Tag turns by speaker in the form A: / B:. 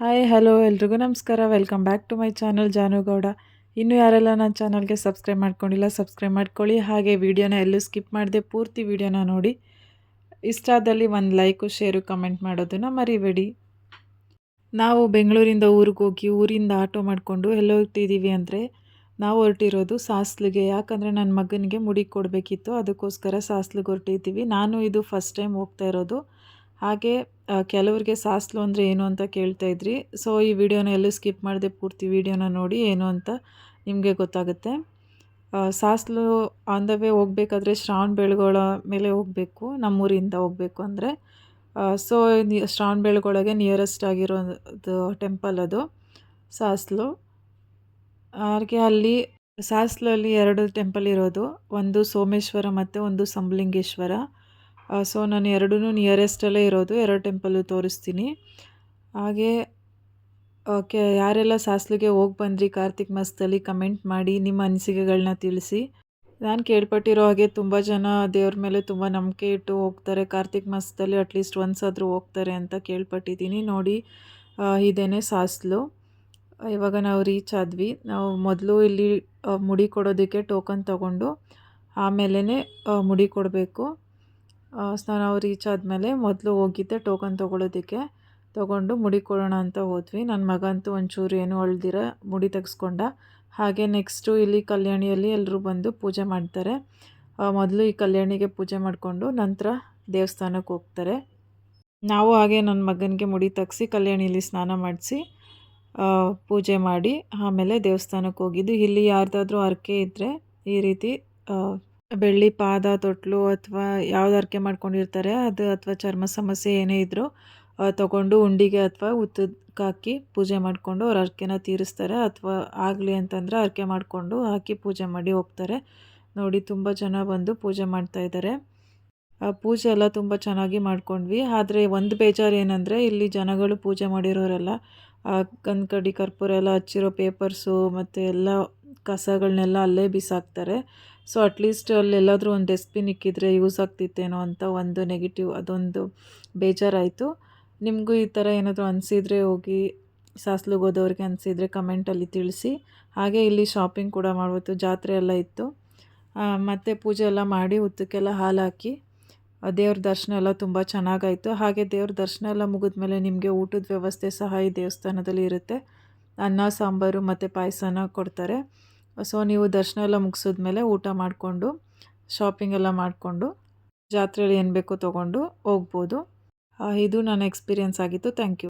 A: Hi hello ಎಲ್ರಿಗೂ ನಮಸ್ಕಾರ. Welcome back to my channel Janugowda. ಇನ್ನೂ ಯಾರೆಲ್ಲ ನನ್ನ ಚಾನಲ್ಗೆ ಸಬ್ಸ್ಕ್ರೈಬ್ ಮಾಡ್ಕೊಂಡಿಲ್ಲ ಸಬ್ಸ್ಕ್ರೈಬ್ ಮಾಡ್ಕೊಳ್ಳಿ. ಹಾಗೆ ವಿಡಿಯೋನ ಎಲ್ಲೂ ಸ್ಕಿಪ್ ಮಾಡದೆ ಪೂರ್ತಿ ವಿಡಿಯೋನ ನೋಡಿ. ಇಷ್ಟ ಆದಲ್ಲಿ ಒಂದು ಲೈಕು ಶೇರು ಕಮೆಂಟ್ ಮಾಡೋದನ್ನು ಮರಿಬೇಡಿ. ನಾವು ಬೆಂಗಳೂರಿಂದ ಊರಿಗೆ ಹೋಗಿ ಊರಿಂದ ಆಟೋ ಮಾಡಿಕೊಂಡು ಎಲ್ಲೋ ಹೋಗ್ತಿದ್ದೀವಿ ಅಂದರೆ ನಾವು ಹೊರಟಿರೋದು ಸಾಸ್ಲಿಗೆ. ಯಾಕಂದರೆ ನನ್ನ ಮಗನಿಗೆ ಮುಡಿ ಕೊಡಬೇಕಿತ್ತು, ಅದಕ್ಕೋಸ್ಕರ ಸಾಸ್ಲಿಗೆ ಹೊರಟಿದ್ದೀವಿ. ನಾನು ಇದು ಫಸ್ಟ್ ಟೈಮ್ ಹೋಗ್ತಾ ಇರೋದು. ಹಾಗೆ ಕೆಲವರಿಗೆ ಸಾಸ್ಲು ಅಂದರೆ ಏನು ಅಂತ ಕೇಳ್ತಾ ಇದ್ರಿ. ಸೊ ಈ ವಿಡಿಯೋನ ಎಲ್ಲೂ ಸ್ಕಿಪ್ ಮಾಡದೆ ಪೂರ್ತಿ ವಿಡಿಯೋನ ನೋಡಿ ಏನು ಅಂತ ನಿಮಗೆ ಗೊತ್ತಾಗುತ್ತೆ. ಸಾಸ್ಲು ಆನ್ ದ ವೇ ಹೋಗ್ಬೇಕಾದ್ರೆ ಶ್ರಾವಣ ಬೆಳಗೊಳ ಮೇಲೆ ಹೋಗಬೇಕು, ನಮ್ಮೂರಿಂದ ಹೋಗಬೇಕು ಅಂದರೆ. ಸೊ ಶ್ರಾವಣ ಬೆಳಗೊಳಗೆ ನಿಯರೆಸ್ಟ್ ಆಗಿರೋದು ಟೆಂಪಲ್ ಅದು ಸಾಸ್ಲು. ಹಾಗೆ ಅಲ್ಲಿ ಸಾಸ್ಲಲ್ಲಿ 2 ಟೆಂಪಲ್ ಇರೋದು, ಒಂದು ಸೋಮೇಶ್ವರ ಮತ್ತು ಒಂದು ಸಂಬಲಿಂಗೇಶ್ವರ. ಸೊ ನಾನು ಎರಡೂ ನಿಯರೆಸ್ಟಲ್ಲೇ ಇರೋದು, 2 ಟೆಂಪಲ್ಲು ತೋರಿಸ್ತೀನಿ. ಹಾಗೆ ಯಾರೆಲ್ಲ ಸಾಸ್ಲಿಗೆ ಹೋಗಿ ಬಂದ್ರಿ ಕಾರ್ತಿಕ್ ಮಾಸದಲ್ಲಿ ಕಮೆಂಟ್ ಮಾಡಿ ನಿಮ್ಮ ಅನಿಸಿಕೆಗಳನ್ನ ತಿಳಿಸಿ. ನಾನು ಕೇಳ್ಪಟ್ಟಿರೋ ಹಾಗೆ ತುಂಬ ಜನ ದೇವ್ರ ಮೇಲೆ ತುಂಬ ನಂಬಿಕೆ ಇಟ್ಟು ಹೋಗ್ತಾರೆ, ಕಾರ್ತಿಕ್ ಮಾಸದಲ್ಲಿ ಅಟ್ಲೀಸ್ಟ್ ಒಂದ್ಸಾದ್ರೂ ಹೋಗ್ತಾರೆ ಅಂತ ಕೇಳ್ಪಟ್ಟಿದ್ದೀನಿ. ನೋಡಿ ಇದೇನೆ ಸಾಸ್ಲು. ಇವಾಗ ನಾವು ರೀಚ್ ಆದ್ವಿ. ನಾವು ಮೊದಲು ಇಲ್ಲಿ ಮುಡಿ ಕೊಡೋದಕ್ಕೆ ಟೋಕನ್ ತೊಗೊಂಡು ಆಮೇಲೆ ಮುಡಿ ಕೊಡಬೇಕು. ನಾವು ರೀಚ್ ಆದಮೇಲೆ ಮೊದಲು ಹೋಗಿದ್ದೆ ಟೋಕನ್ ತೊಗೊಳೋದಕ್ಕೆ, ತೊಗೊಂಡು ಮುಡಿ ಕೊಡೋಣ ಅಂತ ಹೋದ್ವಿ. ನನ್ನ ಮಗ ಅಂತೂ ಒಂಚೂರು ಏನು ಅಳ್ದಿರ ಮುಡಿ ತೆಗೆಸ್ಕೊಂಡ. ಹಾಗೆ ನೆಕ್ಸ್ಟು ಇಲ್ಲಿ ಕಲ್ಯಾಣಿಯಲ್ಲಿ ಎಲ್ಲರೂ ಬಂದು ಪೂಜೆ ಮಾಡ್ತಾರೆ. ಮೊದಲು ಈ ಕಲ್ಯಾಣಿಗೆ ಪೂಜೆ ಮಾಡಿಕೊಂಡು ನಂತರ ದೇವಸ್ಥಾನಕ್ಕೆ ಹೋಗ್ತಾರೆ. ನಾವು ಹಾಗೆ ನನ್ನ ಮಗನಿಗೆ ಮುಡಿ ತೆಗೆಸಿ ಕಲ್ಯಾಣಿಯಲ್ಲಿ ಸ್ನಾನ ಮಾಡಿಸಿ ಪೂಜೆ ಮಾಡಿ ಆಮೇಲೆ ದೇವಸ್ಥಾನಕ್ಕೆ ಹೋಗಿದ್ದು. ಇಲ್ಲಿ ಯಾರ್ದಾದ್ರೂ ಹರಕೆ ಇದ್ದರೆ ಈ ರೀತಿ ಬೆಳ್ಳಿ ಪಾದ ತೊಟ್ಲು ಅಥವಾ ಯಾವ್ದು ಹರಕೆ ಮಾಡ್ಕೊಂಡಿರ್ತಾರೆ ಅದು, ಅಥವಾ ಚರ್ಮ ಸಮಸ್ಯೆ ಏನೇ ಇದ್ದರೂ ತಗೊಂಡು ಉಂಡಿಗೆ ಅಥವಾ ಉತ್ತಕ್ಕೆ ಹಾಕಿ ಪೂಜೆ ಮಾಡಿಕೊಂಡು ಅವ್ರ ಹರಕೆನ ತೀರಿಸ್ತಾರೆ. ಅಥವಾ ಆಗಲಿ ಅಂತಂದರೆ ಹರಕೆ ಮಾಡಿಕೊಂಡು ಹಾಕಿ ಪೂಜೆ ಮಾಡಿ ಹೋಗ್ತಾರೆ. ನೋಡಿ ತುಂಬ ಜನ ಬಂದು ಪೂಜೆ ಮಾಡ್ತಾಯಿದ್ದಾರೆ. ಪೂಜೆ ಎಲ್ಲ ತುಂಬ ಚೆನ್ನಾಗಿ ಮಾಡ್ಕೊಂಡ್ವಿ. ಆದರೆ ಒಂದು ಬೇಜಾರು ಏನಂದರೆ ಇಲ್ಲಿ ಜನಗಳು ಪೂಜೆ ಮಾಡಿರೋರೆಲ್ಲ ಕನ್ಕಡಿ ಕರ್ಪೂರ ಎಲ್ಲ ಹಚ್ಚಿರೋ ಪೇಪರ್ಸು ಮತ್ತು ಎಲ್ಲ ಕಸಗಳನ್ನೆಲ್ಲ ಅಲ್ಲೇ ಬಿಸಾಕ್ತಾರೆ. ಸೊ ಅಟ್ಲೀಸ್ಟ್ ಅಲ್ಲೆಲ್ಲಾದರೂ ಒಂದು ಡಸ್ಟ್ಬಿನ್ ಇಕ್ಕಿದ್ರೆ ಯೂಸ್ ಆಗ್ತಿತ್ತೇನೋ ಅಂತ ಒಂದು ನೆಗೆಟಿವ್, ಅದೊಂದು ಬೇಜಾರಾಯಿತು. ನಿಮಗೂ ಈ ಥರ ಏನಾದರೂ ಅನಿಸಿದರೆ ಹೋಗಿ ಸಾಸ್ಲಿಗೆ ಹೋದವ್ರಿಗೆ ಅನಿಸಿದರೆ ಕಮೆಂಟಲ್ಲಿ ತಿಳಿಸಿ. ಹಾಗೆ ಇಲ್ಲಿ ಶಾಪಿಂಗ್ ಕೂಡ ಮಾಡ್ಬೋದು, ಜಾತ್ರೆ ಎಲ್ಲ ಇತ್ತು. ಮತ್ತು ಪೂಜೆ ಎಲ್ಲ ಮಾಡಿ ಉತ್ತಕ್ಕೆಲ್ಲ ಹಾಲು ಹಾಕಿ ದೇವ್ರ ದರ್ಶನ ಎಲ್ಲ ತುಂಬ ಚೆನ್ನಾಗಾಯಿತು. ಹಾಗೆ ದೇವ್ರ ದರ್ಶನ ಎಲ್ಲ ಮುಗಿದ್ಮೇಲೆ ನಿಮಗೆ ಊಟದ ವ್ಯವಸ್ಥೆ ಸಹ ಈ ದೇವಸ್ಥಾನದಲ್ಲಿ ಇರುತ್ತೆ. ಅನ್ನ ಸಾಂಬಾರು ಮತ್ತು ಪಾಯಸನ ಕೊಡ್ತಾರೆ. ಸೊ ನೀವು ದರ್ಶನ ಎಲ್ಲ ಮುಗಿಸಿದ್ಮೇಲೆ ಊಟ ಮಾಡಿಕೊಂಡು ಶಾಪಿಂಗ್ ಎಲ್ಲ ಮಾಡಿಕೊಂಡು ಜಾತ್ರೆಯಲ್ಲಿ ಏನು ಬೇಕೋ ತೊಗೊಂಡು ಹೋಗ್ಬೋದು. ಇದು ನನ್ನ ಎಕ್ಸ್ಪೀರಿಯೆನ್ಸ್ ಆಗಿತ್ತು. Thank you.